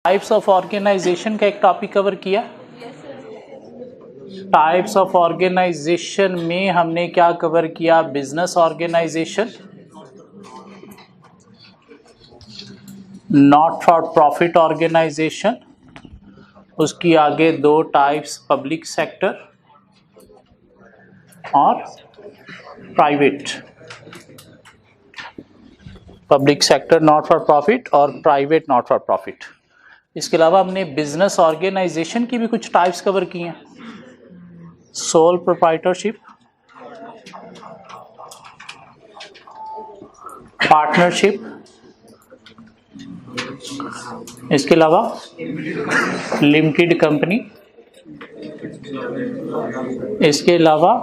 Types of organization का एक topic cover किया। टाइप्स ऑफ ऑर्गेनाइजेशन में हमने क्या कवर किया? Business organization, not for profit organization, उसकी आगे दो टाइप्स पब्लिक सेक्टर और private. Public sector not for profit और प्राइवेट नॉट फॉर प्रॉफिट। इसके अलावा हमने बिजनेस ऑर्गेनाइजेशन की भी कुछ टाइप्स कवर की हैं। सोल प्रोप्राइटरशिप, पार्टनरशिप, इसके अलावा लिमिटेड कंपनी, इसके अलावा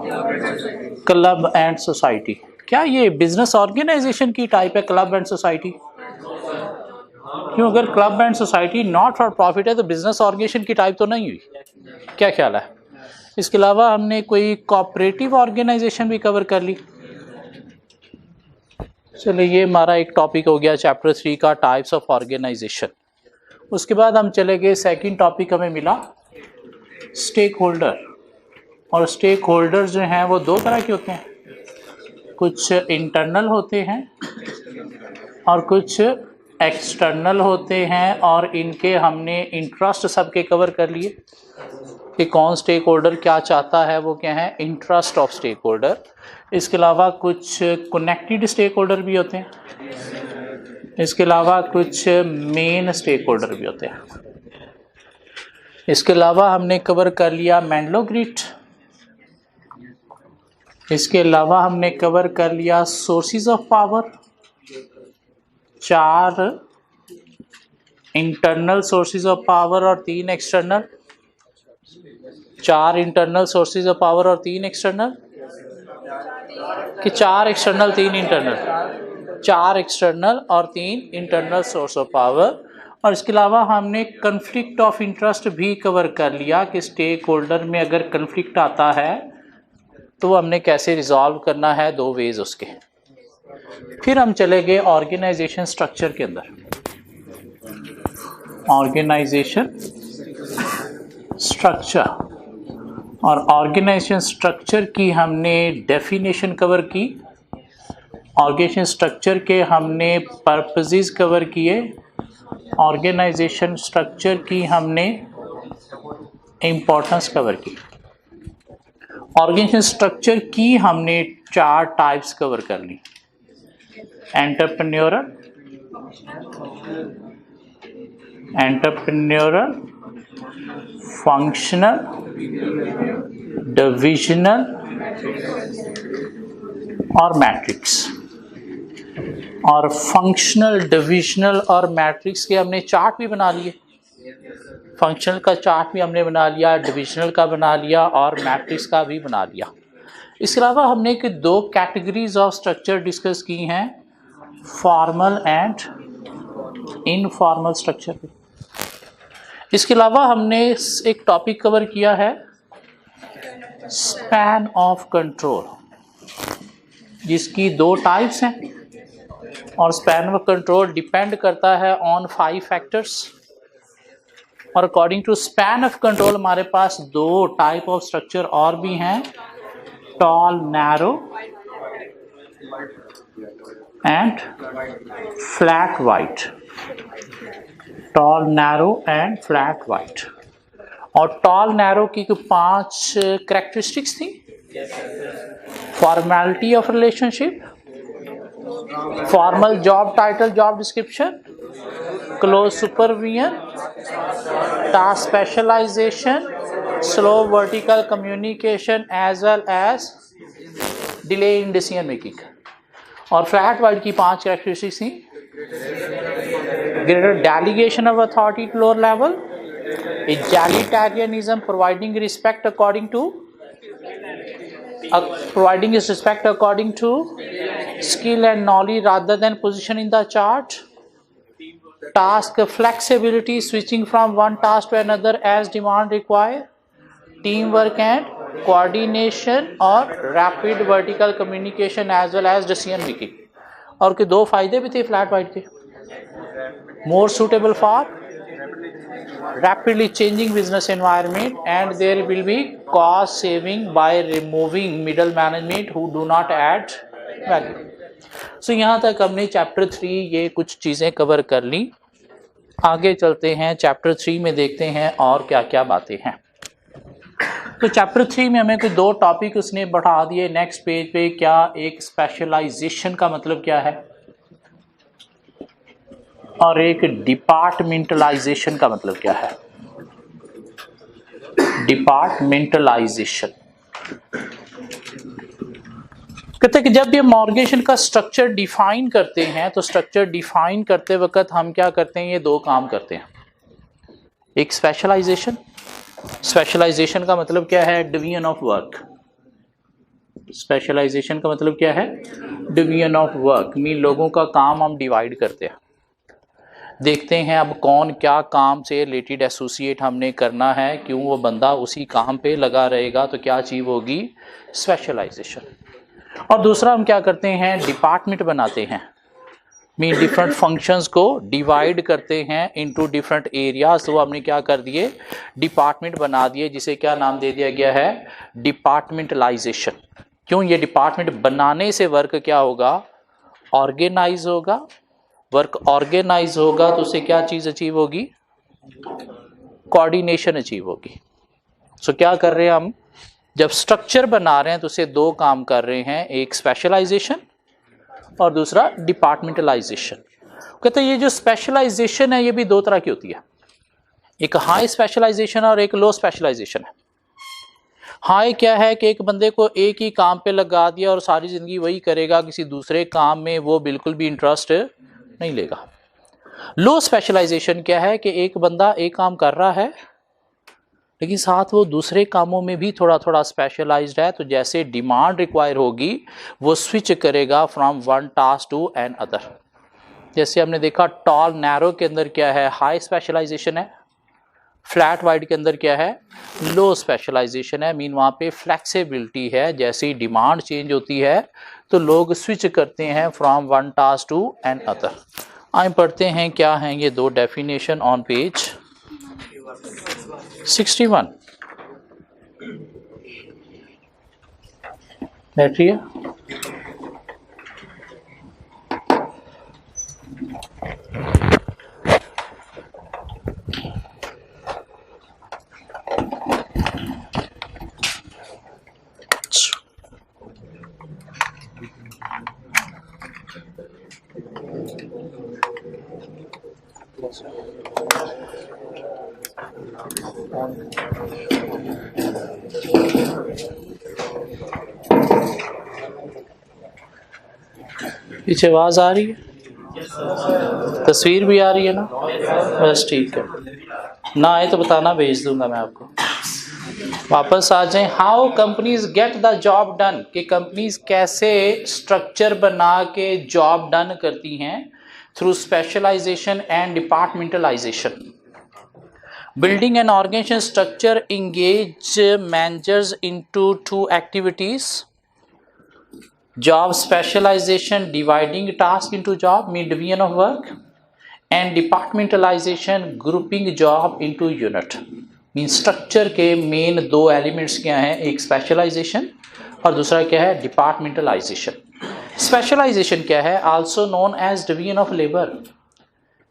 क्लब एंड सोसाइटी। क्या ये बिजनेस ऑर्गेनाइजेशन की टाइप है क्लब एंड सोसाइटी? क्यों, अगर club and society not for profit है तो बिजनेस ऑर्गेनाइजेशन की टाइप तो नहीं हुई? क्या ख्याल है? इसके अलावा हमने कोई कोऑपरेटिव ऑर्गेनाइजेशन भी कवर कर ली। चलिए, ये हमारा एक टॉपिक हो गया चैप्टर 3 का, टाइप्स ऑफ ऑर्गेनाइजेशन। उसके बाद हम चले गए, सेकंड टॉपिक हमें मिला स्टेक होल्डर। और स्टेक होल्डर जो हैं वो दो तरह के होते हैं, कुछ इंटरनल होते हैं और कुछ एक्सटर्नल होते हैं। और इनके हमने इंटरेस्ट सबके कवर कर लिए कि कौन स्टेक होल्डर क्या चाहता है, वो क्या है, इंटरेस्ट ऑफ स्टेक होल्डर। इसके अलावा कुछ कनेक्टेड स्टेक होल्डर भी होते हैं, इसके अलावा कुछ मेन स्टेक होल्डर भी होते हैं। इसके अलावा हमने कवर कर लिया मैंडलो ग्रिड। इसके अलावा हमने कवर कर लिया sources of power, 4 internal sources of power और 3 external. 4 internal sources of power और 3 एक्सटर्नल, कि 4 एक्सटर्नल 3 इंटरनल? 4 एक्सटर्नल और 3 इंटरनल सोर्स ऑफ पावर। और इसके अलावा हमने कन्फ्लिक्ट ऑफ इंटरेस्ट भी कवर कर लिया कि स्टेक होल्डर में अगर कन्फ्लिक्ट आता है तो हमने कैसे रिजॉल्व करना है, 2 वेज उसके। फिर हम चले गए ऑर्गेनाइजेशन स्ट्रक्चर के अंदर। ऑर्गेनाइजेशन स्ट्रक्चर, और ऑर्गेनाइजेशन स्ट्रक्चर की हमने डेफिनेशन कवर की। ऑर्गेनाइजेशन स्ट्रक्चर के हमने पर्पसेस कवर किए। ऑर्गेनाइजेशन स्ट्रक्चर की हमने इम्पोर्टेंस कवर की। ऑर्गेनाइजेशन स्ट्रक्चर की हमने 4 टाइप्स कवर कर ली। एंटरप्रेन्योरल, फंक्शनल, डिविजनल और मैट्रिक्स। और फंक्शनल, डिविजनल और मैट्रिक्स के हमने चार्ट भी बना लिए। फंक्शनल का चार्ट भी हमने बना लिया, डिविजनल का बना लिया और मैट्रिक्स का भी बना लिया। इसके अलावा हमने 2 कैटेगरीज ऑफ स्ट्रक्चर डिस्कस की हैं, फॉर्मल एंड इनफॉर्मल स्ट्रक्चर। इसके अलावा हमने एक टॉपिक कवर किया है स्पैन ऑफ कंट्रोल, जिसकी 2 टाइप्स हैं। और स्पैन ऑफ कंट्रोल डिपेंड करता है ऑन 5 फैक्टर्स। और according to span of control हमारे पास 2 टाइप ऑफ स्ट्रक्चर और भी हैं, tall narrow and flat wide. Tall narrow and flat wide. और टॉल नैरो की 5 कैरेक्टरिस्टिक्स थी। Formality of relationship, formal job title job description, close supervision, task specialization, slow vertical communication as well as delay in decision making. और flat wide की 5 characteristics थी, greater delegation of authority to lower level, egalitarianism, providing respect according to skill and knowledge rather than position in the chart, task flexibility, switching from one task to another as demand require, teamwork and coordination और rapid vertical communication as well as decision making। और के 2 फायदे भी थे flat white के, more suitable for rapidly changing business environment, and there will be cost saving by removing middle management who do not add value. So यहाँ तक हमने chapter 3 ये कुछ चीजें कवर कर ली। आगे चलते हैं चैप्टर 3 में, देखते हैं और क्या क्या बातें हैं। तो चैप्टर 3 में हमें कोई 2 टॉपिक उसने बढ़ा दिए नेक्स्ट पेज पे। क्या एक स्पेशलाइजेशन का मतलब क्या है और एक डिपार्टमेंटलाइजेशन का मतलब क्या है। डिपार्टमेंटलाइजेशन कहते हैं कि जब भी हम ऑर्गेनाइजेशन का स्ट्रक्चर डिफाइन करते हैं तो स्ट्रक्चर डिफाइन करते वक्त हम क्या करते हैं, ये 2 काम करते हैं। एक स्पेशलाइजेशन, स्पेशलाइजेशन का मतलब क्या है, डिवीजन ऑफ वर्क। स्पेशलाइजेशन का मतलब क्या है, डिवीजन ऑफ वर्क, मीन लोगों का काम हम डिवाइड करते हैं। देखते हैं अब कौन क्या काम से रिलेटेड एसोसिएट हमने करना है, क्यों वो बंदा उसी काम पे लगा रहेगा, तो क्या चीज होगी, स्पेशलाइजेशन। और दूसरा हम क्या करते हैं, डिपार्टमेंट बनाते हैं, मीन डिफरेंट फंक्शंस को डिवाइड करते हैं इनटू डिफरेंट एरियाज। तो हमने क्या कर दिए, डिपार्टमेंट बना दिए, जिसे क्या नाम दे दिया गया है, डिपार्टमेंटलाइजेशन। क्यों, ये डिपार्टमेंट बनाने से वर्क क्या होगा, ऑर्गेनाइज होगा। वर्क ऑर्गेनाइज होगा तो उससे क्या चीज अचीव होगी, कोऑर्डिनेशन अचीव होगी। सो क्या कर रहे हैं हम, जब स्ट्रक्चर बना रहे हैं तो उससे 2 काम कर रहे हैं, एक स्पेशलाइजेशन और दूसरा डिपार्टमेंटलाइजेशन। कहते हैं ये जो स्पेशलाइजेशन है ये भी 2 तरह की होती है, एक हाई स्पेशलाइजेशन और एक लो स्पेशलाइजेशन है। हाई क्या है कि एक बंदे को एक ही काम पे लगा दिया और सारी जिंदगी वही करेगा, किसी दूसरे काम में वो बिल्कुल भी इंटरेस्ट नहीं लेगा। लो स्पेशलाइजेशन क्या है कि एक बंदा एक काम कर रहा है लेकिन साथ वो दूसरे कामों में भी थोड़ा थोड़ा स्पेशलाइज्ड है, तो जैसे डिमांड रिक्वायर होगी वो स्विच करेगा from one task to another. जैसे हमने देखा टॉल नैरो के अंदर क्या है, हाई स्पेशलाइजेशन है, फ्लैट वाइड के अंदर क्या है, लो स्पेशलाइजेशन है, मीन वहाँ पे फ्लेक्सिबिलिटी है। जैसे ही डिमांड चेंज होती है तो लोग स्विच करते हैं from one task to another. आइए पढ़ते हैं क्या हैं ये 2 डेफिनेशन ऑन पेज 61। बैठ रही है। पीछे आवाज आ रही है, तस्वीर भी आ रही है ना, बस ठीक है। ना आए तो बताना, भेज दूंगा मैं आपको। वापस आ जाएं। How companies get the job done, कि कंपनीज कैसे स्ट्रक्चर बना के जॉब डन करती हैं, through specialization and departmentalization. Building an organization structure engage managers into 2 activities. Job specialization, dividing task into job, mean division of work, and departmentalization, grouping job into unit, mean structure के main 2 elements क्या हैं, एक specialization और दूसरा क्या है, departmentalization. Specialization क्या है, also known as division of labor.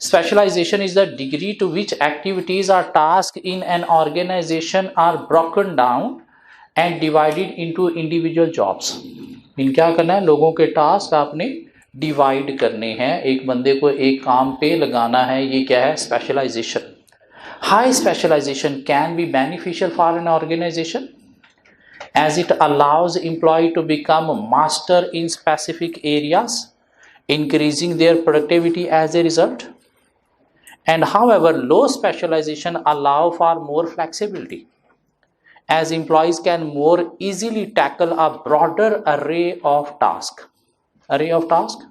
Specialization is the degree to which activities or tasks in an organization are broken down and divided into individual jobs. इन क्या करना है, लोगों के टास्क आपने डिवाइड करने हैं, एक बंदे को एक काम पे लगाना है, ये क्या है, specialization. High specialization can be beneficial for an organization as it allows employee to become master in specific areas, increasing their productivity as a result. And however, low specialization allow for more flexibility, as employees can more easily tackle a broader array of tasks. Array of tasks,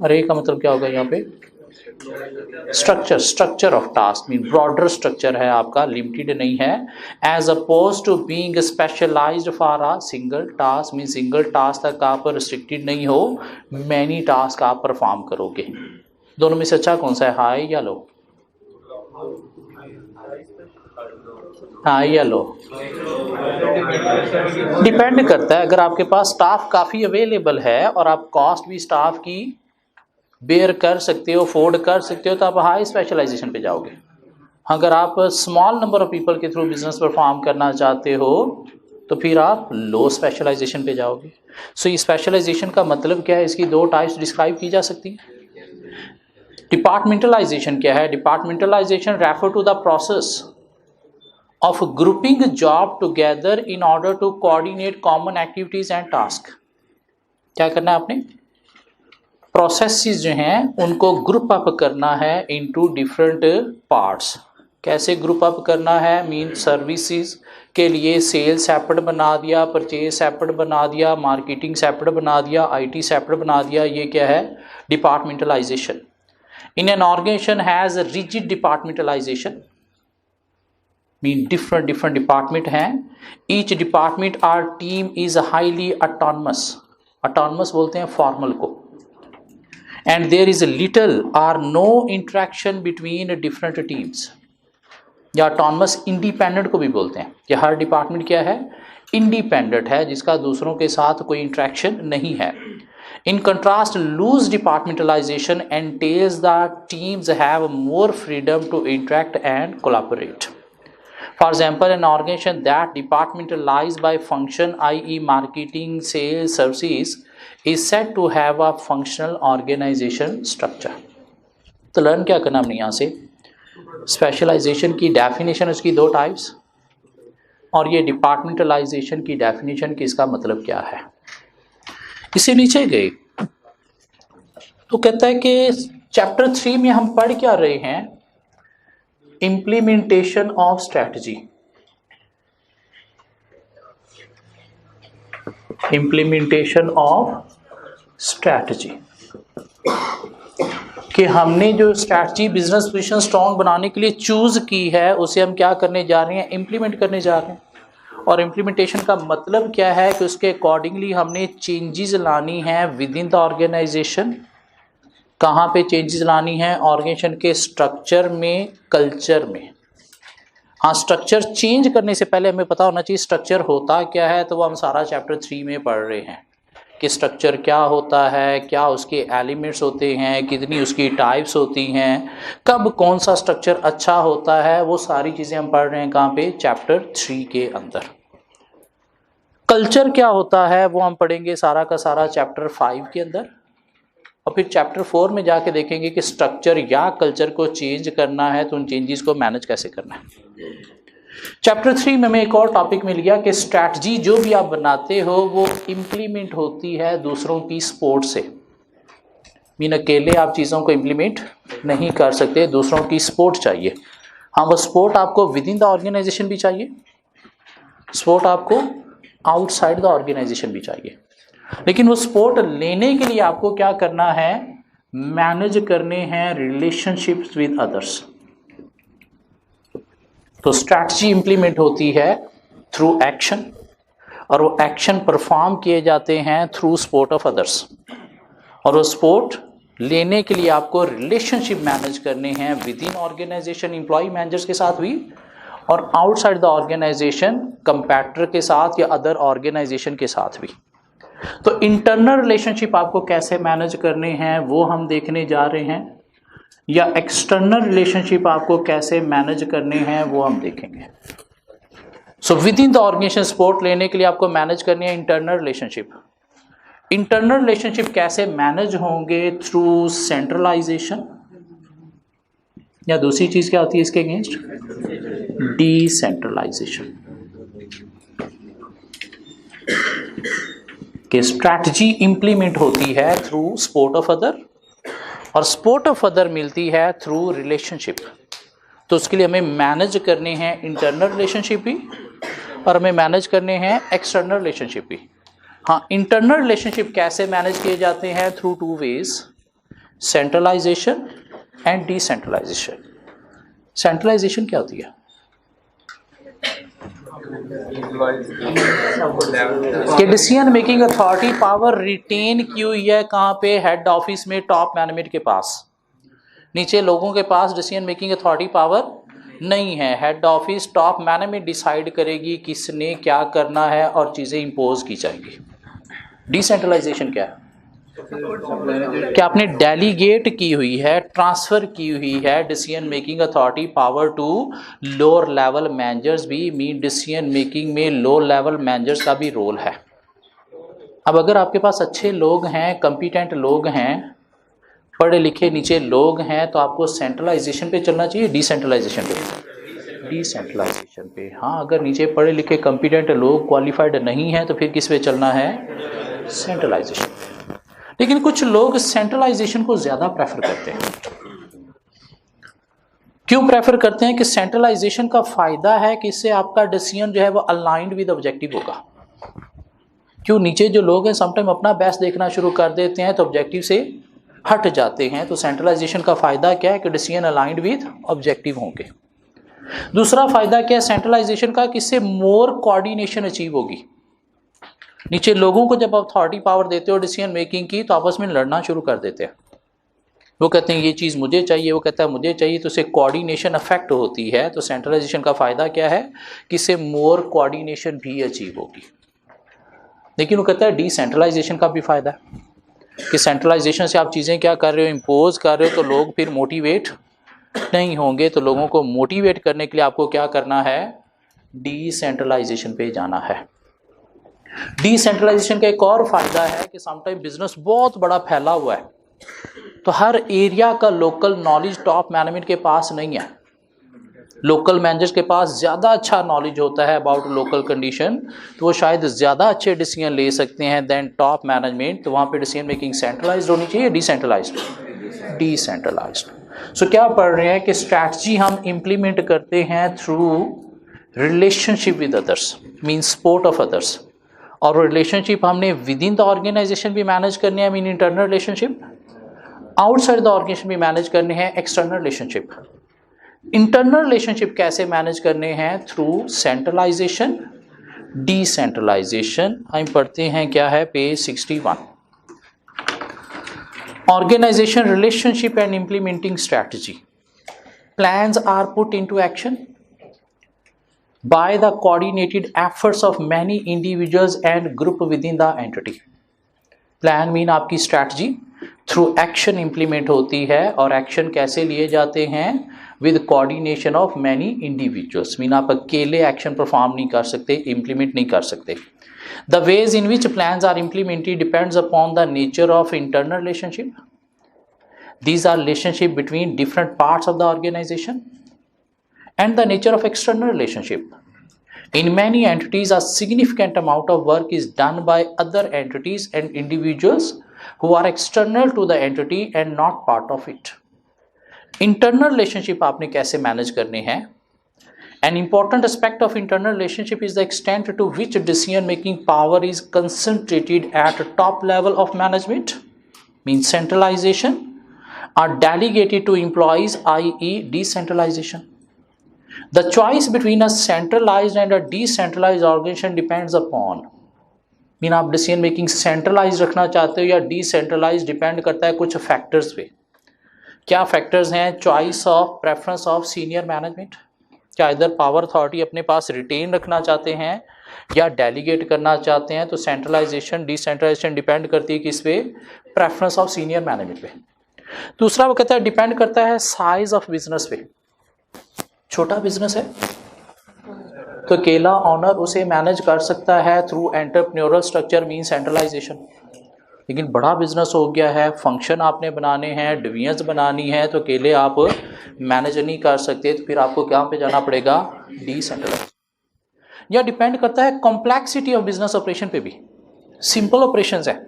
array का मतलब क्या होगा यहाँ पे, structure of task, mean broader structure है आपका, limited नहीं है, as opposed to being specialized for a single task, mean single task तक आप रिस्ट्रिक्टेड नहीं हो, मैनी टास्क आप परफॉर्म करोगे। दोनों में से अच्छा कौन सा है, हाई या लो, हाई या लो, डिपेंड करता है। अगर आपके पास स्टाफ काफ़ी अवेलेबल है और आप कॉस्ट भी स्टाफ की बेयर कर सकते हो, अफोर्ड कर सकते हो, तो आप हाई स्पेशलाइजेशन पे जाओगे। अगर आप स्मॉल नंबर ऑफ पीपल के थ्रू बिजनेस परफॉर्म करना चाहते हो तो फिर आप लो स्पेशलाइजेशन पे जाओगे। सो ये स्पेशलाइजेशन का मतलब क्या है, इसकी दो टाइप्स डिस्क्राइब की जा सकती हैं। डिपार्टमेंटलाइजेशन क्या है? Departmentalization refer to the process of grouping job together in order to coordinate common activities and task। क्या करना है आपने? प्रोसेसेस जो हैं उनको ग्रुप अप करना है इनटू डिफरेंट पार्ट्स। कैसे ग्रुप अप करना है? मीन सर्विसेज के लिए सेल्स सेपरेट बना दिया, परचेज सेपरेट बना दिया, मार्केटिंग सेपरेट बना दिया, आईटी सेपरेट बना दिया। ये क्या है? Departmentalization. In an organization has rigid departmentalization, mean different department हैं। Each department or team is highly autonomous, autonomous बोलते हैं फॉर्मल को। And there is little or no interaction between different teams, या ऑटोनमस इंडिपेंडेंट को भी बोलते हैं कि हर डिपार्टमेंट क्या है? इंडिपेंडेंट है, जिसका दूसरों के साथ कोई इंटरेक्शन नहीं है। In contrast loose departmentalization entails the teams have more freedom to interact and collaborate. For example, an organization that departmentalized by function, i.e. marketing, sales, services, is said to have a functional organization structure। तो learn क्या करना हमने यहाँ से? Specialisation की definition, उसकी दो types, और ये डिपार्टमेंटलाइजेशन की डेफिनेशन की इसका मतलब क्या है। इसे नीचे गए तो कहता है कि चैप्टर 3 में हम पढ़ क्या रहे हैं? Implementation of strategy. Implementation of strategy कि हमने जो स्ट्रैटेजी बिजनेस पोजीशन स्ट्रॉन्ग बनाने के लिए चूज की है उसे हम क्या करने जा रहे हैं? इम्प्लीमेंट करने जा रहे हैं। और इम्प्लीमेंटेशन का मतलब क्या है कि उसके अकॉर्डिंगली हमने चेंजेस लानी है विद इन द ऑर्गेनाइजेशन। कहाँ पे चेंजेस लानी है? ऑर्गेनाइजेशन के स्ट्रक्चर में, कल्चर में। हाँ, स्ट्रक्चर चेंज करने से पहले हमें पता होना चाहिए स्ट्रक्चर होता क्या है, तो वो हम सारा चैप्टर 3 में पढ़ रहे हैं कि स्ट्रक्चर क्या होता है, क्या उसके एलिमेंट्स होते हैं, कितनी उसकी टाइप्स होती हैं, कब कौन सा स्ट्रक्चर अच्छा होता है, वो सारी चीज़ें हम पढ़ रहे हैं कहाँ पे? चैप्टर 3 के अंदर। कल्चर क्या होता है वो हम पढ़ेंगे सारा का सारा चैप्टर 5 के अंदर, और फिर चैप्टर 4 में जाके देखेंगे कि स्ट्रक्चर या कल्चर को चेंज करना है तो उन चेंजेस को मैनेज कैसे करना है। चैप्टर 3 में हमें एक और टॉपिक मिल गया कि स्ट्रैटेजी जो भी आप बनाते हो वो इम्प्लीमेंट होती है दूसरों की सपोर्ट से। मीन अकेले आप चीज़ों को इम्प्लीमेंट नहीं कर सकते, दूसरों की सपोर्ट चाहिए। हाँ, वो सपोर्ट आपको विद इन द ऑर्गेनाइजेशन भी चाहिए, सपोर्ट आपको आउटसाइड द ऑर्गेनाइजेशन भी चाहिए। लेकिन वो सपोर्ट लेने के लिए आपको क्या करना है? मैनेज करने हैं रिलेशनशिप्स विद अदर्स। तो स्ट्रैटेजी इंप्लीमेंट होती है थ्रू एक्शन, और वो एक्शन परफॉर्म किए जाते हैं थ्रू सपोर्ट ऑफ अदर्स। और वो सपोर्ट लेने के लिए आपको रिलेशनशिप मैनेज करने हैं within organization, employee managers के साथ भी, और आउटसाइड द ऑर्गेनाइजेशन कंपैटिटर के साथ या अदर ऑर्गेनाइजेशन के साथ भी। तो इंटरनल रिलेशनशिप आपको कैसे मैनेज करने हैं वो हम देखने जा रहे हैं, या एक्सटर्नल रिलेशनशिप आपको कैसे मैनेज करने हैं वो हम देखेंगे। So within the organization support लेने के लिए आपको मैनेज करनी है इंटरनल रिलेशनशिप। इंटरनल रिलेशनशिप कैसे मैनेज होंगे? थ्रू सेंट्रलाइजेशन, या दूसरी चीज क्या होती है इसके अगेंस्ट? डिसेंट्रलाइजेशन। कि स्ट्रैटेजी इंप्लीमेंट होती है थ्रू सपोर्ट ऑफ अदर, और सपोर्ट ऑफ अदर मिलती है थ्रू रिलेशनशिप। तो उसके लिए हमें मैनेज करने हैं इंटरनल रिलेशनशिप भी, और हमें मैनेज करने हैं एक्सटर्नल रिलेशनशिप भी। हाँ, इंटरनल रिलेशनशिप कैसे मैनेज किए जाते हैं? Through two ways, centralization and decentralization. Centralization क्या होती है? कि decision making authority power retain की हुई है कहाँ पे? हेड ऑफिस में, टॉप मैनेजमेंट के पास। नीचे लोगों के पास डिसीजन मेकिंग अथॉरिटी पावर नहीं है। Head office top management decide करेगी किसने क्या करना है और चीज़ें इम्पोज की जाएंगी। डिसेंट्रलाइजेशन क्या है? क्या आपने डेलीगेट की हुई है, ट्रांसफर की हुई है decision making authority power to lower level managers भी। मीन डिसीजन मेकिंग में लो लेवल मैनेजर्स का भी रोल है। अब अगर आपके पास अच्छे लोग हैं, कंपिटेंट लोग हैं, पढ़े लिखे नीचे लोग हैं, तो आपको सेंट्रलाइजेशन पे चलना चाहिए, डिसेंट्रलाइजेशन पे? डिसेंट्रलाइजेशन पे। हाँ, अगर नीचे पढ़े लिखे कंपिटेंट लोग क्वालिफाइड नहीं हैं तो फिर किस पे चलना है? सेंट्रलाइजेशन पे। लेकिन कुछ लोग सेंट्रलाइजेशन को ज़्यादा प्रेफर करते हैं। क्यों प्रेफर करते हैं? कि सेंट्रलाइजेशन का फ़ायदा है कि इससे आपका डिसीजन जो है वो अलाइंड विद ऑब्जेक्टिव होगा। क्यों? नीचे जो लोग हैं समटाइम अपना बेस्ट देखना शुरू कर देते हैं तो ऑब्जेक्टिव से हट जाते हैं। तो सेंट्रलाइजेशन का फ़ायदा क्या है? कि डिसीजन अलाइंड विद ऑब्जेक्टिव होंगे। दूसरा फ़ायदा क्या है सेंट्रलाइजेशन का? कि इससे मोर कोऑर्डिनेशन अचीव होगी। नीचे लोगों को जब अथॉरिटी पावर देते हो डिसीजन मेकिंग की तो आपस में लड़ना शुरू कर देते हैं। वो कहते हैं ये चीज़ मुझे चाहिए, वो कहता है मुझे चाहिए, तो उससे कोऑर्डिनेशन अफेक्ट होती है। तो सेंट्रलाइजेशन का फ़ायदा क्या है? कि इससे मोर कोऑर्डिनेशन भी अचीव होगी। लेकिन वो कहता है डिसेंट्रलाइजेशन का भी फ़ायदा है कि सेंट्रलाइजेशन से आप चीज़ें क्या कर रहे हो? इम्पोज कर रहे हो, तो लोग फिर मोटिवेट नहीं होंगे। तो लोगों को मोटिवेट करने के लिए आपको क्या करना है? डिसेंट्रलाइजेशन पे जाना है। डिसेंट्रलाइजेशन का एक और फायदा है कि समटाइम बिजनेस बहुत बड़ा फैला हुआ है, तो हर एरिया का लोकल नॉलेज टॉप मैनेजमेंट के पास नहीं है। लोकल मैनेजर्स के पास ज़्यादा अच्छा नॉलेज होता है अबाउट लोकल कंडीशन, तो वो शायद ज़्यादा अच्छे डिसीजन ले सकते हैं देन टॉप मैनेजमेंट। तो वहाँ पे डिसीजन मेकिंग सेंट्रलाइज्ड होनी चाहिए, डिसेंट्रलाइज्ड? डिसेंट्रलाइज्ड। सो क्या पढ़ रहे हैं कि स्ट्रैटेजी हम इम्प्लीमेंट करते हैं through relationship with others, mean support of others. और रिलेशनशिप हमने विद इन द ऑर्गेनाइजेशन भी मैनेज करने हैं, mean internal relationship. Outside the organization भी मैनेज करने हैं, एक्सटर्नल रिलेशनशिप। इंटरनल रिलेशनशिप कैसे मैनेज करने हैं? Through centralization, decentralization. हम पढ़ते हैं क्या है page 61। Organization relationship and implementing strategy. Plans are put into action by the coordinated efforts of many individuals and group within the entity. Plan mean आपकी strategy through action implement होती है। और action कैसे लिए जाते हैं? With coordination of many individuals. Mean आप अकेले एक्शन परफॉर्म नहीं कर सकते, इंप्लीमेंट नहीं कर सकते। The ways in which plans are implemented depends upon the nature of internal relationship. These are relationship between different parts of the organization and the nature of external relationship. In many entities, a significant amount of work is done by other entities and individuals who are external to the entity and not part of it. Internal relationship आपने कैसे manage करने हैं? An important aspect of internal relationship is the extent to which decision making power is concentrated at top level of management, means centralization, or delegated to employees, i.e. decentralization. The choice between a centralized and a decentralized organization depends upon, mean आप decision making centralise रखना चाहते हो या decentralise, depend करता है कुछ factors पे। क्या फैक्टर्स हैं? Choice of preference of senior management, क्या इधर पावर अथॉरिटी अपने पास रिटेन रखना चाहते हैं या डेलीगेट करना चाहते हैं। तो सेंट्रलाइजेशन डिसेंट्रलाइजेशन डिपेंड करती है किस पे? प्रेफरेंस ऑफ सीनियर मैनेजमेंट पे। दूसरा वो कहता है डिपेंड करता है साइज ऑफ बिजनेस पे। छोटा बिजनेस है तो अकेला ऑनर उसे मैनेज कर सकता है through entrepreneurial structure, mean centralization. लेकिन बड़ा बिजनेस हो गया है, फंक्शन आपने बनाने हैं, डिवीजन्स बनानी है, तो अकेले आप मैनेज नहीं कर सकते, तो फिर आपको क्या पे जाना पड़ेगा? डिसेंट्रलाइज। या डिपेंड करता है कॉम्प्लेक्सिटी ऑफ बिजनेस ऑपरेशन पे भी। सिंपल ऑपरेशंस है,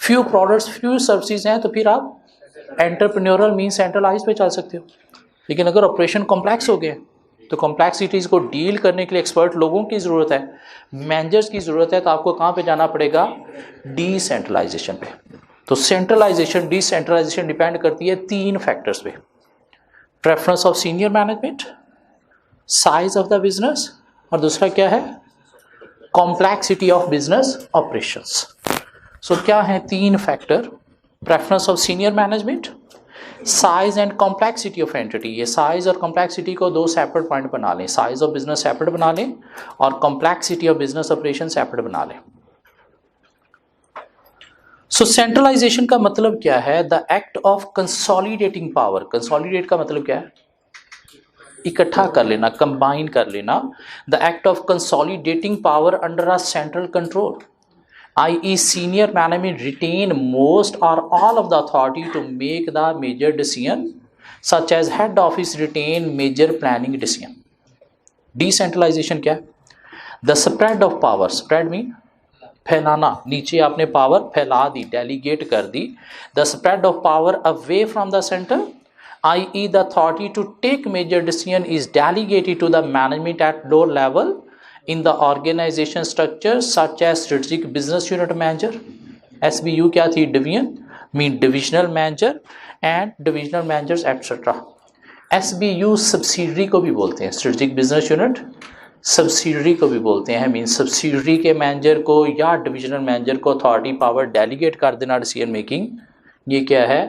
फ्यू प्रोडक्ट्स फ्यू सर्विसेज हैं, तो फिर आप एंटरप्रेन्योरल मीन सेंट्रलाइज पे चल सकते हो। लेकिन अगर ऑपरेशन कॉम्प्लेक्स हो गए तो कॉम्प्लेक्सिटीज़ को डील करने के लिए एक्सपर्ट लोगों की ज़रूरत है, मैनेजर्स की ज़रूरत है। तो आपको कहाँ पे जाना पड़ेगा? डिसेंट्रलाइजेशन पे। तो सेंट्रलाइजेशन डिसेंट्रलाइजेशन डिपेंड करती है तीन फैक्टर्स पे: preference of senior management, size of the business, और दूसरा क्या है? Complexity of business operations. So क्या है तीन factor? Preference of senior management, size and complexity of entity, ये साइज और कॉम्प्लेक्सिटी को दो सेपरेट पॉइंट बना लें, साइज ऑफ बिजनेस सेपरेट बना लें और complexity of business operation separate बना लें। सो सेंट्रलाइजेशन का मतलब क्या है? The act of consolidating power. Consolidate का मतलब क्या है? इकट्ठा कर लेना, कंबाइन कर लेना। The act of consolidating power under a central control, i.e. senior management retain most or all of the authority to make the major decision, such as head office retain major planning decision. Decentralization क्या है? The spread of power, spread mean फैलाना, नीचे आपने power फैला दी, delegate कर दी। The spread of power away from the center, i.e. the authority to take major decision is delegated to the management at lower level in the organization structure such as strategic business unit manager, SBU क्या थी? Division mean divisional manager and divisional managers etcetera. SBU subsidiary को भी बोलते हैं, strategic business unit subsidiary को भी बोलते हैं, मीन सब्सिडरी के मैनेजर को या डिविजनल मैनेजर को अथॉरिटी पावर डेलीगेट कर देना डिसीजन मेकिंग। ये क्या है?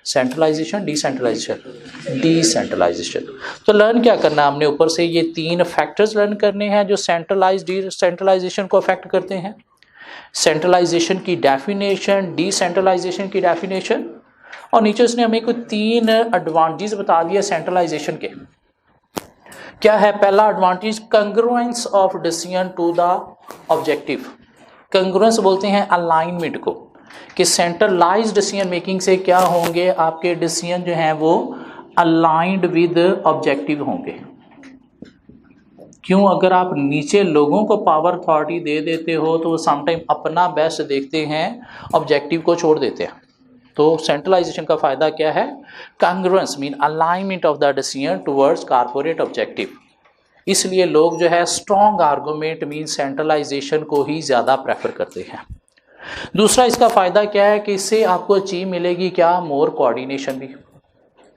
Centralization, decentralization. डिसेंट्रलाइजेशन तो लर्न क्या करना है हमने? ऊपर से ये तीन फैक्टर्स लर्न करने हैं जो डिसेंट्रलाइजेशन को अफेक्ट करते हैं। सेंट्रलाइजेशन की डेफिनेशन, डिसेंट्रलाइजेशन की डेफिनेशन, और नीचे उसने हमें कुछ तीन एडवांटेज बता दिया सेंट्रलाइजेशन के। क्या है पहला advantage? Congruence of decision to the objective. Congruence बोलते हैं अलाइनमेंट को, कि सेंट्रलाइज्ड डिसीजन मेकिंग से क्या होंगे? आपके डिसीजन जो हैं वो अलाइंड विद ऑब्जेक्टिव होंगे। क्यों? अगर आप नीचे लोगों को पावर अथॉरिटी दे देते हो तो वो समटाइम अपना बेस्ट देखते हैं, ऑब्जेक्टिव को छोड़ देते हैं। तो सेंट्रलाइजेशन का फायदा क्या है? Congruence mean alignment of the decision towards corporate objective. इसलिए लोग जो है स्ट्रॉन्ग आर्गुमेंट मीन सेंट्रलाइजेशन को ही ज़्यादा प्रेफर करते हैं। दूसरा इसका फायदा क्या है कि इससे आपको अचीव मिलेगी क्या? मोर कोऑर्डिनेशन भी।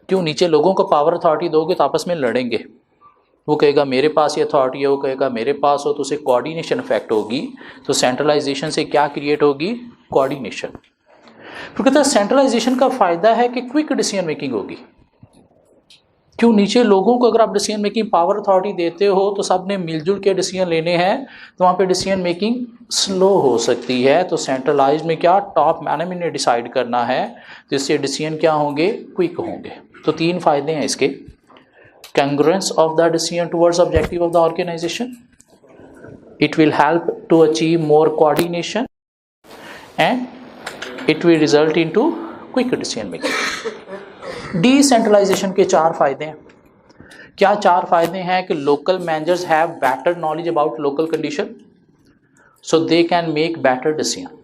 क्यों? नीचे लोगों को पावर अथॉरिटी दोगे तो आपस में लड़ेंगे, वो कहेगा मेरे पास ये अथॉरिटी है, वो कहेगा मेरे पास हो, तो उसे कोऑर्डिनेशन इफेक्ट होगी। तो सेंट्रलाइजेशन से क्या क्रिएट होगी? कोऑर्डिनेशन। तो कहता है सेंट्रलाइजेशन का फायदा है कि क्विक डिसीजन मेकिंग होगी। क्यों? नीचे लोगों को अगर आप डिसीजन मेकिंग पावर अथॉरिटी देते हो तो सब ने मिलजुल के डिसीजन लेने हैं, तो वहाँ पे डिसीजन मेकिंग स्लो हो सकती है। तो सेंट्रलाइज में क्या? टॉप मैनेजमेंट ने डिसाइड करना है, तो इससे डिसीजन क्या होंगे? क्विक होंगे। तो तीन फायदे हैं इसके। congruence of the decision towards objective of the organization, it will help to achieve more coordination and it will result into quick decision making. Decentralization के चार फायदे हैं। क्या चार फायदे हैं? कि local managers have better knowledge about local condition, so they can make better decision.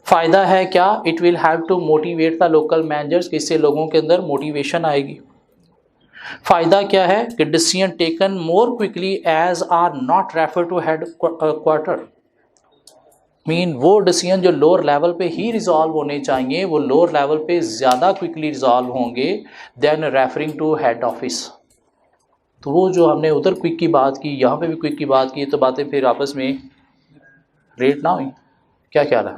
फायदा है क्या? It will help to motivate the local managers, इससे लोगों के अंदर मोटिवेशन आएगी। फायदा क्या है? कि decision taken more quickly as are not refer to headquarter, mean वो डिसीजन जो लोअर लेवल पे ही रिजॉल्व होने चाहिए वो लोअर लेवल पे ज़्यादा क्विकली रिजॉल्व होंगे than referring to head office. तो वो जो हमने उधर क्विक की बात की, यहाँ पे भी क्विक की बात की, तो बातें फिर आपस में रेट ना हुई। क्या ख्याल है?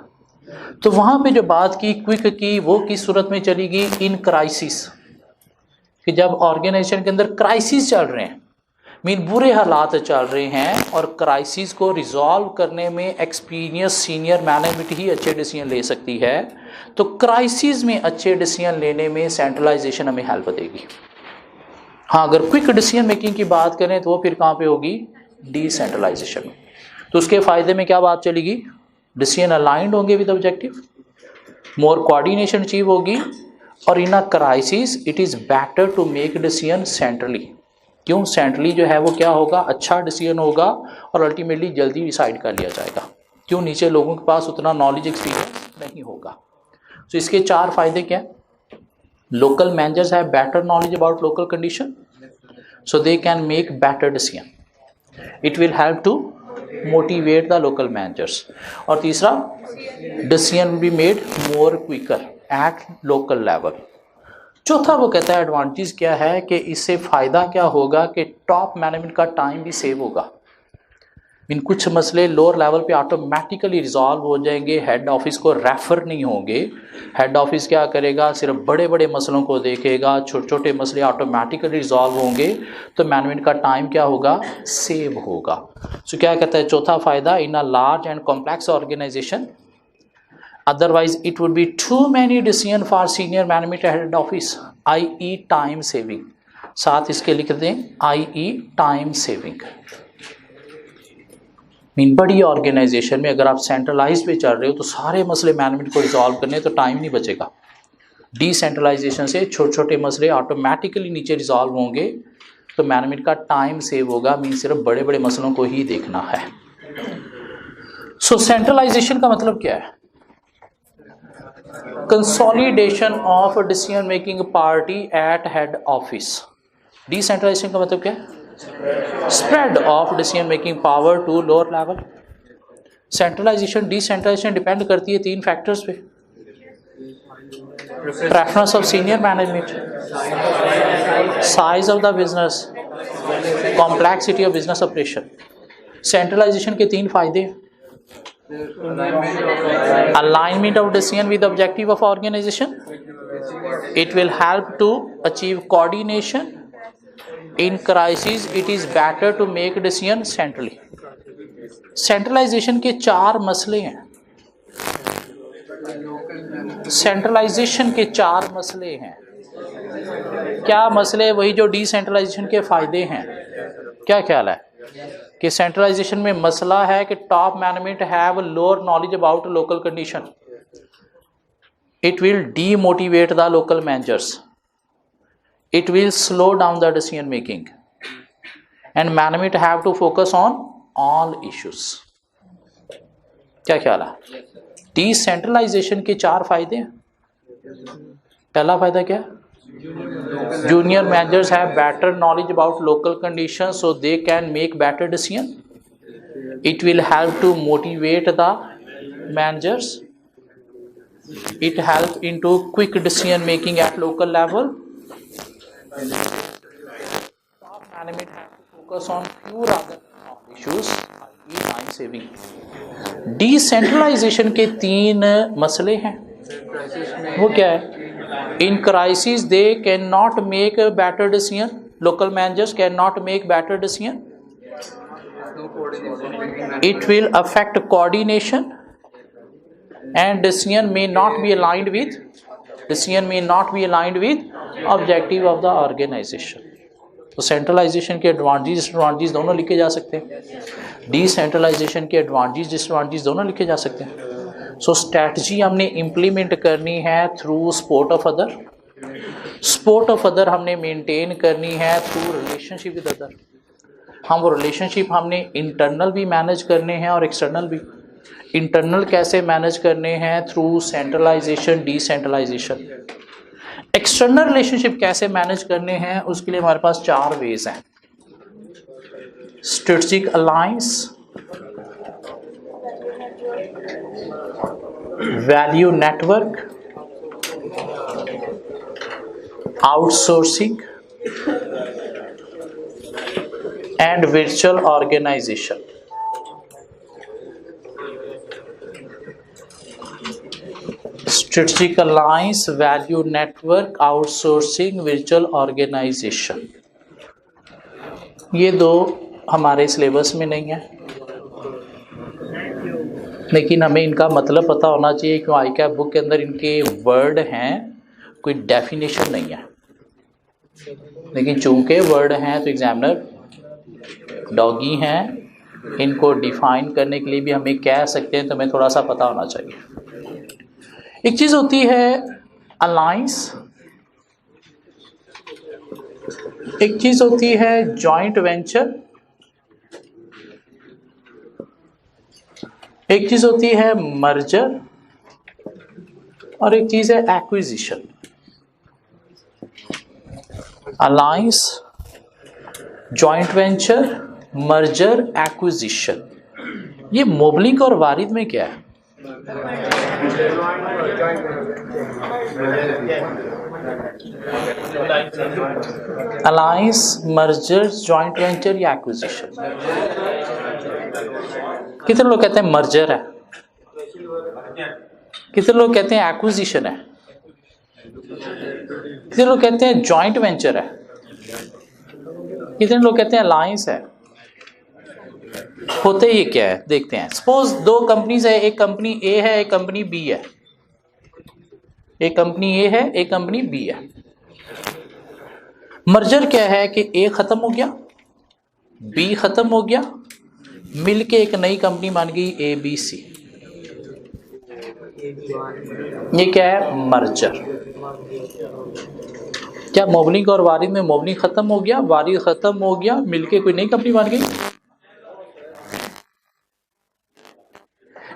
तो वहाँ पे जो बात की क्विक की, वो किस सूरत में चलेगी? इन क्राइसिस, कि जब ऑर्गेनाइजेशन के अंदर क्राइसिस चल रहे हैं, मीन बुरे हालात चल रहे हैं, और क्राइसिस को रिजॉल्व करने में एक्सपीरियंस सीनियर मैनेजमेंट ही अच्छे डिसीजन ले सकती है। तो क्राइसिस में अच्छे डिसीजन लेने में सेंट्रलाइजेशन हमें हेल्प देगी। हाँ, अगर क्विक डिसीजन मेकिंग की बात करें तो वो फिर कहाँ पे होगी? डिसेंट्रलाइजेशन में। तो उसके फायदे में क्या बात चलेगी? डिसीजन अलाइंड होंगे with objective, more coordination achieve होगी, और in a crisis it is better to make decision centrally. क्यों? सेंट्रली जो है वो क्या होगा? अच्छा डिसीजन होगा और अल्टीमेटली जल्दी डिसाइड कर लिया जाएगा। क्यों? नीचे लोगों के पास उतना नॉलेज एक्सपीरियंस नहीं होगा। तो इसके चार फायदे क्या? Local managers have better knowledge about local condition, so they can make better decision. It will help to motivate the local managers. और तीसरा, decision will be made more quicker at local level. चौथा वो कहता है advantage क्या है? कि इससे फ़ायदा क्या होगा? कि टॉप मैनेजमेंट का टाइम भी सेव होगा। मीन कुछ मसले लोअर लेवल पे ऑटोमेटिकली रिजॉल्व हो जाएंगे, हेड ऑफिस को रेफर नहीं होंगे। हेड ऑफिस क्या करेगा, सिर्फ बड़े बड़े मसलों को देखेगा, छोटे छोटे मसले ऑटोमेटिकली रिजॉल्व होंगे, तो मैनेजमेंट का टाइम क्या होगा, सेव होगा। सो क्या कहता है चौथा फायदा, in a large and complex organisation otherwise it would be too many decision for senior management head office, i.e. time saving। साथ इसके लिख दें i.e. time saving। मीन बड़ी ऑर्गेनाइजेशन में अगर आप सेंट्रलाइज पे चल रहे हो तो सारे मसले मैनेजमेंट को रिजॉल्व करने तो टाइम नहीं बचेगा। डिसेंट्रलाइजेशन से छोटे छोटे मसले ऑटोमेटिकली नीचे रिजॉल्व होंगे, तो मैनेजमेंट का टाइम सेव होगा। मीन सिर्फ बड़े बड़े मसलों को ही देखना है। सो सेंट्रलाइजेशन का मतलब क्या है, consolidation of decision making party at head office. Decentralization का मतलब क्या है, spread of decision making power to lower level. Centralization decentralization depend करती है 3 फैक्टर्स पे, preference of senior management, size of the business, complexity of business operation. Centralization के 3 फायदे, alignment of decision with the objective of organization, it will help to achieve coordination, in crisis it is better to make decision centrally। Centralization के 4 मसले हैं, centralisation के 4 मसले हैं। क्या मसले, वही जो डिसेंट्रलाइजेशन के फायदे हैं। क्या ख्याल है कि सेंट्रलाइजेशन में मसला है कि top management have lower knowledge about local condition, it will demotivate the local managers, it will slow down the decision making, and management have to focus on all issues. क्या ख्याल है, डिसेंट्रलाइजेशन के 4 फायदे हैं। पहला फायदा क्या है, junior managers have better knowledge about local conditions so they can make better decision, it will help to motivate the managers, it help into quick decision making at local level, top management have to focus on fewer other issues, i.e. time saving। Decentralization के 3 मसले हैं, वो क्या है, in crisis they cannot make a better decision, local managers cannot make better decision, it will affect coordination, and decision may not be aligned with objective of the organization। तो centralisation के advantage disadvantage दोनों लिखे जा सकते हैं, decentralisation के advantage disadvantage दोनों लिखे जा सकते हैं। सो स्ट्रैटेजी हमने इम्प्लीमेंट करनी है through support of other, support of other हमने मेंटेन करनी है थ्रू रिलेशनशिप विद अदर। हम वो रिलेशनशिप हमने इंटरनल भी मैनेज करने हैं और एक्सटर्नल भी। इंटरनल कैसे मैनेज करने हैं, through centralization decentralization. External relationship कैसे मैनेज करने हैं, उसके लिए हमारे पास 4 वेज हैं। Strategic alliance, value network, outsourcing and virtual organization. Strategic alliance, value network, outsourcing, virtual organization, ये 2 हमारे सिलेबस में नहीं है, लेकिन हमें इनका मतलब पता होना चाहिए, क्यों आईकैप बुक के अंदर इनके वर्ड हैं, कोई डेफिनेशन नहीं है, लेकिन चूंकि वर्ड हैं तो एग्जामिनर डॉगी हैं, इनको डिफाइन करने के लिए भी हमें कह सकते हैं, तो हमें थोड़ा सा पता होना चाहिए। एक चीज़ होती है अलायंस, एक चीज़ होती है जॉइंट वेंचर, एक चीज़ होती है मर्जर, और एक चीज़ है acquisition. Alliance, joint venture, merger, acquisition. ये मोबलिक और वारिद में क्या है? अलायंस, मर्जर, जॉइंट वेंचर या एक्विजिशन? कितने लोग कहते हैं मर्जर है, कितने लोग कहते हैं एक्विजिशन है, कितने लोग कहते हैं जॉइंट वेंचर है, कितने लोग कहते हैं अलायंस है? होते ये क्या है देखते हैं। सपोज दो कंपनीज है, एक कंपनी ए है, एक कंपनी बी है। एक कंपनी ए है, एक कंपनी बी है। मर्जर क्या है कि ए खत्म हो गया, बी खत्म हो गया, मिलके एक नई कंपनी बन गई ए बी सी। ये क्या है? मर्जर। क्या मोबलिंग और वारिद में मोबलिंग खत्म हो गया, वारिद खत्म हो गया, मिलके कोई नई कंपनी बन गई?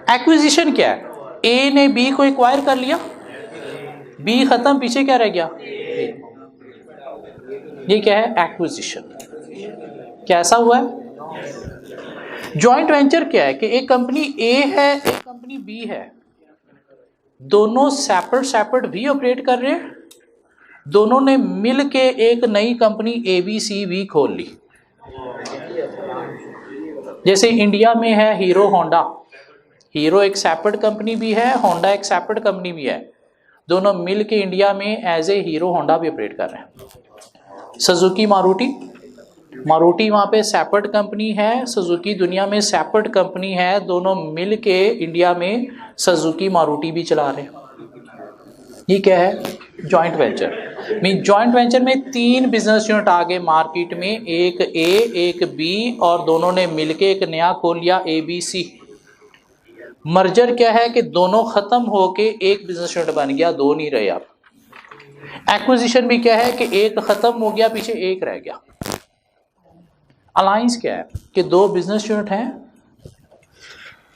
एक्विजिशन क्या है? ए ने बी को एक्वायर कर लिया, बी खत्म, पीछे क्या रह गया? ये क्या है? एक्विजिशन। कैसा हुआ है? जॉइंट वेंचर क्या है कि एक कंपनी ए है, एक कंपनी बी है, दोनों सेपरेट सेपरेट भी ऑपरेट कर रहे हैं, दोनों ने मिल के एक नई कंपनी ए बी सी भी खोल ली। जैसे इंडिया में है हीरो होंडा, हीरो एक सेपरेट कंपनी भी है, होंडा एक सेपरेट कंपनी भी है, दोनों मिल के इंडिया में एज ए हीरो होंडा भी ऑपरेट कर रहे हैं। सुजुकी मारुति, मारुति वहाँ पे सेपरेट कंपनी है, सुजुकी दुनिया में सेपरेट कंपनी है, दोनों मिल के इंडिया में सुजुकी मारुति भी चला रहे हैं। ये क्या है? Joint venture. Mean joint venture में तीन बिजनेस यूनिट आ गए मार्केट में, एक ए एक बी, और दोनों ने मिलके एक नया खोल लिया ए बी सी। मर्जर क्या है कि दोनों खत्म होके एक बिजनेस यूनिट बन गया, दो नहीं रहे आप। एक्विजिशन भी क्या है कि एक खत्म हो गया, पीछे एक रह गया। अलायंस क्या है कि दो बिजनेस यूनिट हैं,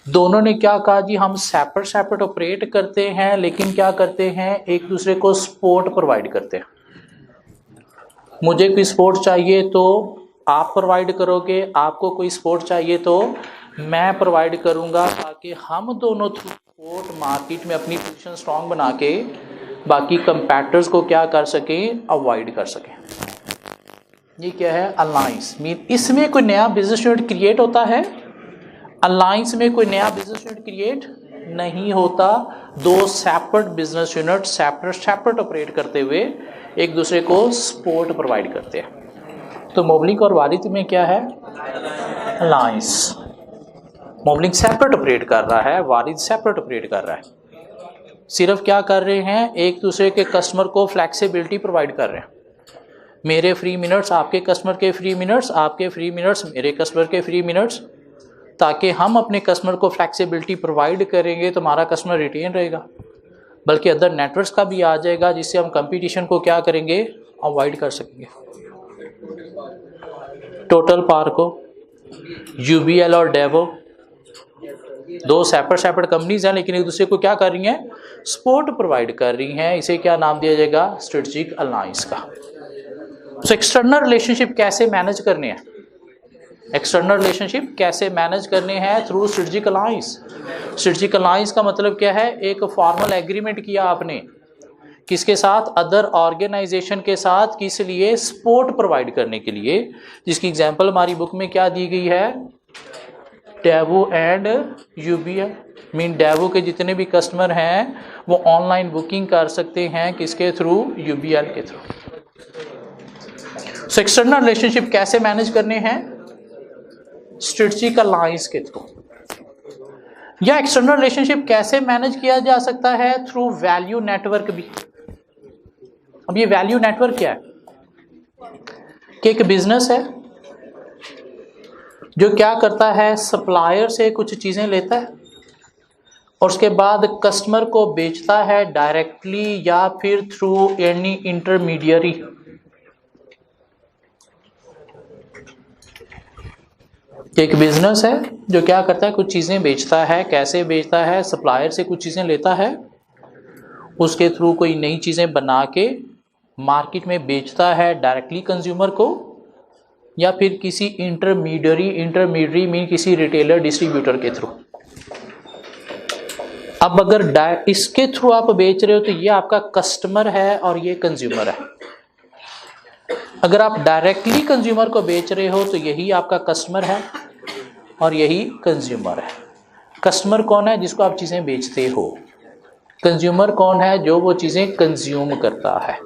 दोनों ने क्या कहा जी हम सेपरेट सेपरेट ऑपरेट करते हैं, लेकिन क्या करते हैं, एक दूसरे को सपोर्ट प्रोवाइड करते हैं। मुझे कोई सपोर्ट चाहिए तो आप प्रोवाइड करोगे, आपको कोई सपोर्ट चाहिए तो मैं प्रोवाइड करूंगा, ताकि हम दोनों थ्रू सपोर्ट मार्केट में अपनी पोजीशन स्ट्रांग बना के बाकी कंपैटिटर्स को क्या कर सकें, अवॉइड कर सकें। ये क्या है? अलायंस। मीन इसमें कोई नया बिजनेस यूनिट क्रिएट होता है, अलायंस में कोई नया बिजनेस यूनिट क्रिएट नहीं होता। दो separate business unit separate separate operate करते हुए एक दूसरे को सपोर्ट प्रोवाइड करते हैं। तो मोबलिंग और वारिद में क्या है? अलायंस। मोबलिंग सेपरेट ऑपरेट कर रहा है, वारिद सेपरेट ऑपरेट कर रहा है। सिर्फ क्या कर रहे हैं, एक दूसरे के कस्टमर को फ्लेक्सिबिलिटी प्रोवाइड कर रहे हैं। मेरे फ्री मिनट्स, आपके कस्टमर के फ्री मिनट्स, आपके फ्री मिनट्स, मेरे कस्टमर के फ्री मिनट्स, ताकि हम अपने कस्टमर को फ्लेक्सिबिलिटी प्रोवाइड करेंगे तो हमारा कस्टमर रिटेन रहेगा, बल्कि अदर नेटवर्क्स का भी आ जाएगा, जिससे हम कंपटीशन को क्या करेंगे, अवॉइड कर सकेंगे। टोटल पावर को, यूबीएल और डेवो दो सेपरेट सेपरेट कंपनीज हैं, लेकिन एक दूसरे को क्या कर रही हैं, सपोर्ट प्रोवाइड कर रही हैं। इसे क्या नाम दिया जाएगा? स्ट्रेटेजिक अलायंस का। तो एक्सटर्नल रिलेशनशिप कैसे मैनेज करने हैं, एक्सटर्नल रिलेशनशिप कैसे मैनेज करने हैं? Through strategic alliance. Strategic alliance का मतलब क्या है? एक फॉर्मल एग्रीमेंट किया आपने, किसके साथ? अदर ऑर्गेनाइजेशन के साथ। किस लिए? सपोर्ट प्रोवाइड करने के लिए, जिसकी एग्जांपल हमारी बुक में क्या दी गई है? Daewoo and UBL. Mean Daewoo के जितने भी कस्टमर हैं वो ऑनलाइन बुकिंग कर सकते हैं, किसके थ्रू? यूबीएल के थ्रू। सो एक्सटर्नल रिलेशनशिप कैसे मैनेज करने हैं? स्ट्रेटेजिक अलायंस के थ्रू। या एक्सटर्नल रिलेशनशिप कैसे मैनेज किया जा सकता है? थ्रू वैल्यू नेटवर्क भी। अब ये वैल्यू नेटवर्क क्या है? कि एक बिजनेस है जो क्या करता है, सप्लायर से कुछ चीजें लेता है और उसके बाद कस्टमर को बेचता है डायरेक्टली या फिर थ्रू एनी इंटरमीडियरी। एक बिजनेस है जो क्या करता है, कुछ चीजें बेचता है। कैसे बेचता है? सप्लायर से कुछ चीजें लेता है, उसके थ्रू कोई नई चीजें बना के मार्केट में बेचता है डायरेक्टली कंज्यूमर को, या फिर किसी इंटरमीडियरी मीन किसी रिटेलर डिस्ट्रीब्यूटर के थ्रू। अब अगर इसके थ्रू आप बेच रहे हो तो ये आपका कस्टमर है और ये कंज्यूमर है। अगर आप डायरेक्टली कंज्यूमर को बेच रहे हो तो यही आपका कस्टमर है और यही कंज्यूमर है। कस्टमर कौन है? जिसको आप चीज़ें बेचते हो। कंज्यूमर कौन है? जो वो चीज़ें कंज्यूम करता है।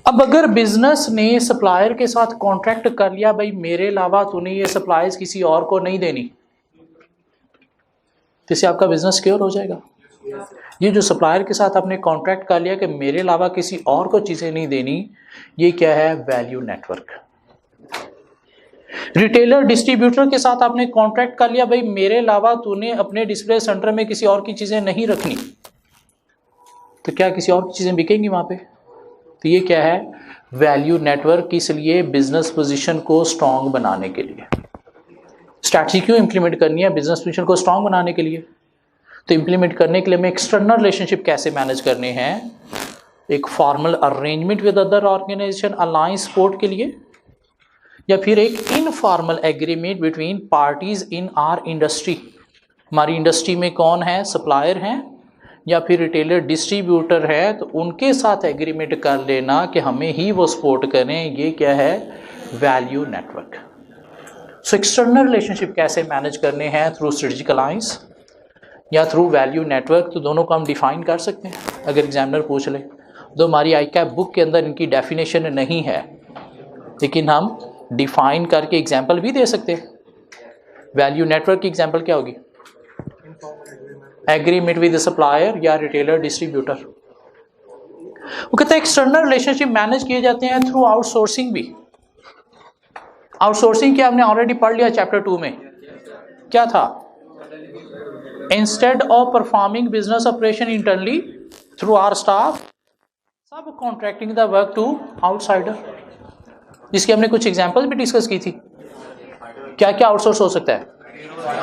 अब अगर बिजनेस ने सप्लायर के साथ कॉन्ट्रैक्ट कर लिया, भाई मेरे अलावा तूने ये सप्लाईज किसी और को नहीं देनी, तो इससे आपका बिजनेस सिक्योर हो जाएगा। ये जो सप्लायर के साथ आपने कॉन्ट्रैक्ट कर लिया कि मेरे अलावा किसी और को चीज़ें नहीं देनी, ये क्या है? Value network. रिटेलर डिस्ट्रीब्यूटर के साथ आपने कॉन्ट्रैक्ट कर लिया, भाई मेरे अलावा तूने अपने डिस्प्ले सेंटर में किसी और की चीज़ें नहीं रखनी, तो क्या किसी और की चीज़ें बिकेंगी वहाँ पे? तो ये क्या है? Value network. इसलिए बिजनेस पोजीशन को स्ट्रांग बनाने के लिए स्ट्रैटेजी क्यों इंप्लीमेंट करनी है? बिजनेस पोजीशन को स्ट्रांग बनाने के लिए। तो इंप्लीमेंट करने के लिए हमें एक्सटर्नल रिलेशनशिप कैसे मैनेज करने हैं, एक formal arrangement with other organization, alliance support के लिए, या फिर एक informal agreement between parties in our industry. हमारी इंडस्ट्री में कौन है? सप्लायर हैं या फिर रिटेलर डिस्ट्रीब्यूटर है, तो उनके साथ एग्रीमेंट कर लेना कि हमें ही वो सपोर्ट करें। ये क्या है? Value network. So external relationship कैसे मैनेज करने हैं? थ्रू स्ट्रेटेजिक अलायंस या थ्रू वैल्यू नेटवर्क। तो दोनों को हम डिफाइन कर सकते हैं। अगर एग्जामिनर पूछ ले, तो हमारी ICAP बुक के अंदर इनकी डेफिनेशन नहीं है, लेकिन हम डिफाइन करके एग्जाम्पल भी दे सकते हैं। वैल्यू नेटवर्क की एग्जाम्पल क्या होगी? एग्रीमेंट विद सप्लायर या रिटेलर डिस्ट्रीब्यूटर। वो कहते हैं एक्सटर्नल रिलेशनशिप मैनेज किए जाते हैं थ्रू आउटसोर्सिंग भी। आउटसोर्सिंग क्या हमने ऑलरेडी पढ़ लिया चैप्टर 2 में। क्या था? Instead of performing business operation internally through our staff, subcontracting the work to outsider. जिसकी हमने कुछ एग्जांपल्स भी डिस्कस की थी। क्या क्या आउटसोर्स हो सकता है?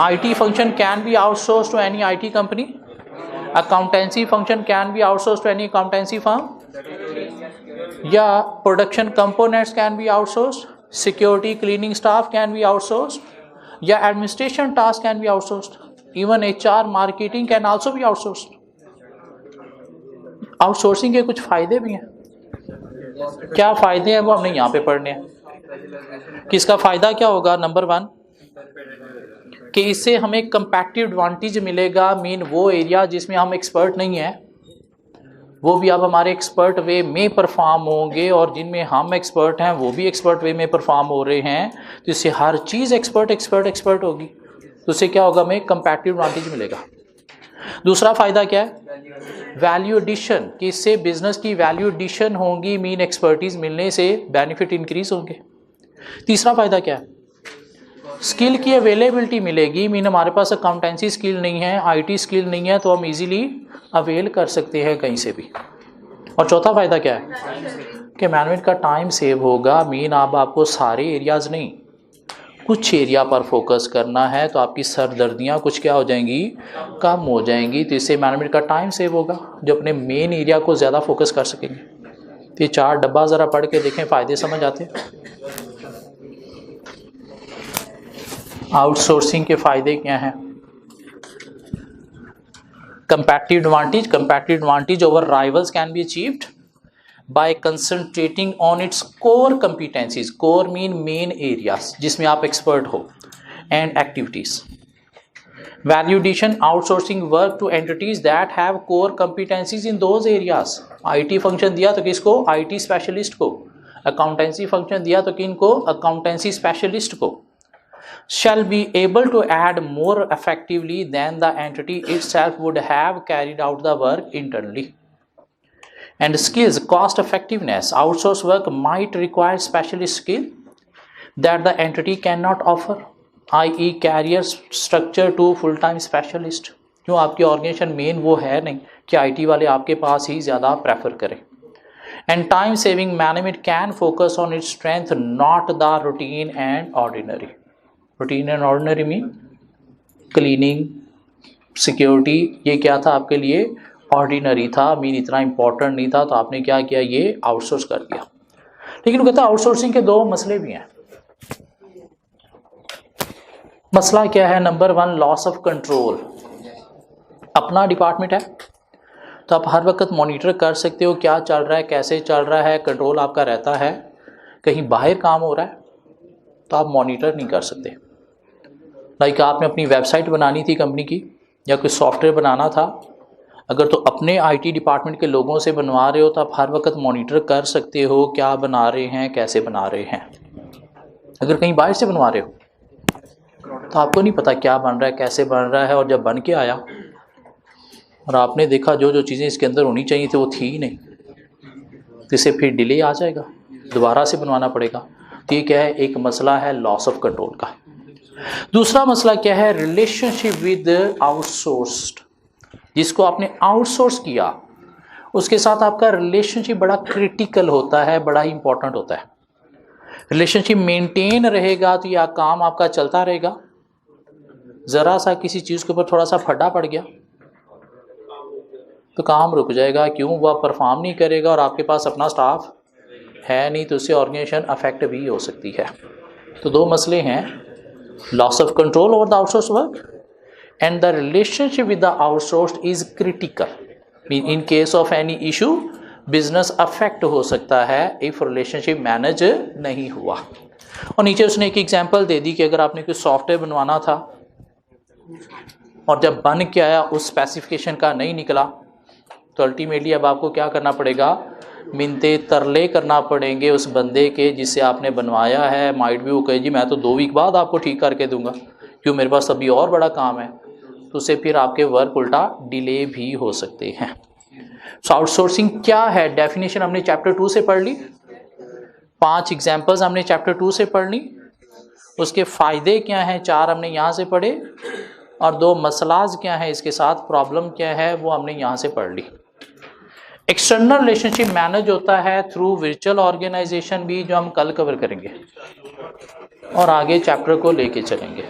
IT function can be outsourced to any IT company. Accountancy function can be outsourced to any accountancy firm. Yeah, production components can be outsourced. Security cleaning staff can be outsourced. Yeah, administration tasks can be outsourced. Even HR marketing can also be outsourced. Outsourcing के कुछ फायदे भी हैं। क्या फायदे हैं वो हमने यहाँ पे पढ़ने हैं। किसका फायदा क्या होगा? नंबर 1 कि इससे हमें कंपैरेटिव एडवांटेज मिलेगा। मीन वो एरिया जिसमें हम एक्सपर्ट नहीं हैं, वो भी अब हमारे एक्सपर्ट वे में परफॉर्म होंगे, और जिनमें हम एक्सपर्ट हैं वो भी एक्सपर्ट वे में परफॉर्म हो रहे हैं। तो इससे हर चीज़ एक्सपर्ट होगी। तो उससे क्या होगा? हमें कंपैरेटिव एडवांटेज मिलेगा। दूसरा फ़ायदा क्या है? वैल्यू एडिशन, कि इससे बिजनेस की वैल्यू एडिशन होगी। मीन एक्सपर्टीज़ मिलने से बेनिफिट इंक्रीज होंगे। तीसरा फ़ायदा क्या है? स्किल की अवेलेबिलिटी मिलेगी। मीन हमारे पास अकाउंटेंसी स्किल नहीं है, IT स्किल नहीं है, तो हम इजीली अवेल कर सकते हैं कहीं से भी। और चौथा फ़ायदा क्या है? कि मैनेजमेंट का टाइम सेव होगा। मीन अब आपको सारे एरियाज़ नहीं, कुछ एरिया पर फोकस करना है, तो आपकी सरदर्दियाँ कुछ क्या हो जाएंगी? कम हो जाएंगी। तो इससे मैनेजमेंट का टाइम सेव होगा, जो अपने मेन एरिया को ज़्यादा फोकस कर सकेंगे। तो ये 4 डब्बा ज़रा पढ़ के देखें, फ़ायदे समझ आते हैं। आउटसोर्सिंग के फायदे क्या हैं? Comparative advantage over rivals can be achieved by concentrating on its core competencies. Core mean main areas जिसमें आप एक्सपर्ट हो, and activities. Value addition, outsourcing work to entities that have core competencies in those areas. IT function दिया तो किसको? IT specialist को। Accountancy function दिया तो किनको? अकाउंटेंसी स्पेशलिस्ट को। shall be able to add more effectively than the entity itself would have carried out the work internally. And skills, cost effectiveness. Outsourced work might require specialist skill that the entity cannot offer, i.e. career structure to full-time specialist. क्यों? आपकी organisation main वो है नहीं कि IT वाले आपके पास ही ज़्यादा prefer करें। And time saving management can focus on its strength, not the routine and ordinary. Routine and ordinary में क्लीनिंग, सिक्योरिटी, ये क्या था आपके लिए? ऑर्डिनरी था। मीन इतना इंपॉर्टेंट नहीं था, तो आपने क्या किया? ये आउटसोर्स कर दिया। लेकिन वो कहता है आउटसोर्सिंग के 2 मसले भी हैं। मसला क्या है? Number 1 loss of control. अपना डिपार्टमेंट है तो आप हर वक्त मॉनिटर कर सकते हो क्या चल रहा है, कैसे चल रहा है, कंट्रोल आपका रहता है। कहीं बाहर काम हो रहा है तो आप मॉनिटर नहीं कर सकते। लाइक आपने अपनी वेबसाइट बनानी थी कंपनी की या कोई सॉफ्टवेयर बनाना था, अगर तो अपने आईटी डिपार्टमेंट के लोगों से बनवा रहे हो तो आप हर वक्त मॉनिटर कर सकते हो क्या बना रहे हैं, कैसे बना रहे हैं। अगर कहीं बाहर से बनवा रहे हो तो आपको नहीं पता क्या बन रहा है, कैसे बन रहा है, और जब बन के आया और आपने देखा जो जो चीज़ें इसके अंदर होनी चाहिए थी वो थी ही नहीं, तो इससे फिर डिले आ जाएगा, दोबारा से बनवाना पड़ेगा। तो ये क्या है, एक मसला है लॉस ऑफ कंट्रोल का। दूसरा मसला क्या है, रिलेशनशिप विद आउटसोर्स्ड। जिसको आपने आउटसोर्स किया उसके साथ आपका रिलेशनशिप बड़ा क्रिटिकल होता है, बड़ा ही इंपॉर्टेंट होता है। रिलेशनशिप मेंटेन रहेगा तो यह काम आपका चलता रहेगा। ज़रा सा किसी चीज़ के ऊपर थोड़ा सा फड्डा पड़ गया तो काम रुक जाएगा। क्यों, वह परफॉर्म नहीं करेगा और आपके पास अपना स्टाफ है नहीं, तो उससे ऑर्गेनाइजेशन अफेक्ट भी हो सकती है। तो दो मसले हैं, loss of control over the outsource work and the relationship with the outsourced is critical. In case of any issue business affect हो सकता है if relationship manage नहीं हुआ। और नीचे उसने एक एग्जांपल दे दी कि अगर आपने कोई सॉफ्टवेयर बनवाना था और जब बन के आया उस स्पेसिफिकेशन का नहीं निकला तो अल्टीमेटली अब आपको क्या करना पड़ेगा, मिन्नते तरले करना पड़ेंगे उस बंदे के जिससे आपने बनवाया है। माइट भी वो कहे जी मैं तो 2 वीक बाद आपको ठीक करके दूंगा, क्यों मेरे पास अभी और बड़ा काम है, तो उससे फिर आपके वर्क उल्टा डिले भी हो सकते हैं। सो आउटसोर्सिंग क्या है, डेफिनेशन हमने चैप्टर 2 से पढ़ ली, 5 एग्जांपल्स हमने चैप्टर 2 से पढ़ ली, उसके फ़ायदे क्या हैं 4 हमने यहाँ से पढ़े, और 2 मसलाज क्या है इसके साथ, प्रॉब्लम क्या है वो हमने यहाँ से पढ़ ली। एक्सटर्नल रिलेशनशिप मैनेज होता है थ्रू वर्चुअल ऑर्गेनाइजेशन भी, जो हम कल कवर करेंगे और आगे चैप्टर को लेके चलेंगे।